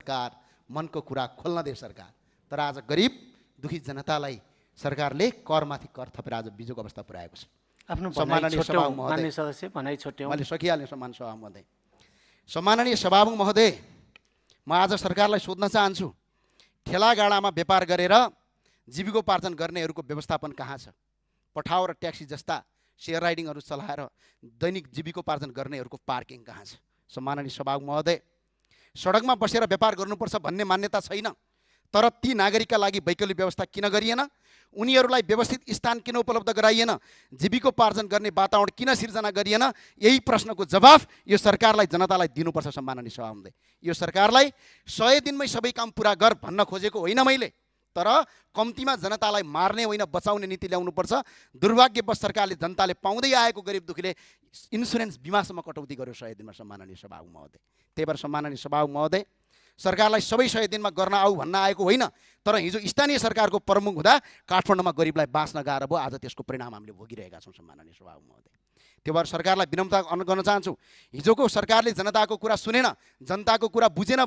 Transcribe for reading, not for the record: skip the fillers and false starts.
सरकार, मनको कुरा खोल्न दे सरकार। तर आज गरिब दुखी जनतालाई सरकारले करमाथि कर थपेर आज बिजोको अवस्था पुर्याएको छ। आफ्नो सम्माननीय सभामुख महोदय, मान्य सदस्य भनाइ छोट्यौँ। मैले सकिहालेँ। सम्माननीय सभामुख महोदय, म आज सरकारलाई सोध्न चाहन्छु, ठेलागाडामा व्यापार गरेर जीविकोपार्जन गर्नेहरूको व्यवस्थापन कहाँ छ? पठाउ र ट्याक्सी जस्ता सेयर राइडिङहरू चलाएर दैनिक जीविकोपार्जन गर्नेहरूको पार्किङ कहाँ छ? सम्माननीय सभामुख महोदय, सडकमा बसेर व्यापार गर्नुपर्छ भन्ने मान्यता छैन, तर ती नागरिकका लागि वैकल्पिक व्यवस्था किन गरिएन? उनीहरूलाई व्यवस्थित स्थान किन उपलब्ध गराइएन? जीविकोपार्जन गर्ने वातावरण किन सिर्जना गरिएन? यही प्रश्नको जवाफ यो सरकारलाई, जनतालाई दिनुपर्छ। सम्माननीय सभामुख, यो सरकारलाई 100 दिनमै सबै काम पुरा गर भन्न खोजेको होइन मैले, तर कम्तीमा जनतालाई मार्ने होइन बचाउने नीति ल्याउनुपर्छ। दुर्भाग्यवश सरकारले जनताले पाउँदै आएको गरिब दुखीले इन्सुरेन्स बिमासम्म कटौती गर्यो 100 दिनमा। सम्माननीय सभामुख महोदय, त्यही भएर सम्माननीय सभामुख महोदय, सरकारलाई सबै 100 दिनमा गर्न आऊ भन्न आएको होइन, तर हिजो स्थानीय सरकारको प्रमुख हुँदा काठमाडौँमा गरिबलाई बाँच्न गाह्रो भयो। आज त्यसको परिणाम हामीले भोगिरहेका छौँ। सम्माननीय सभामुख महोदय, त्यो भएर सरकारलाई विनम्रता गर्न चाहन्छु, हिजोको सरकारले जनताको कुरा सुनेन, जनताको कुरा बुझेन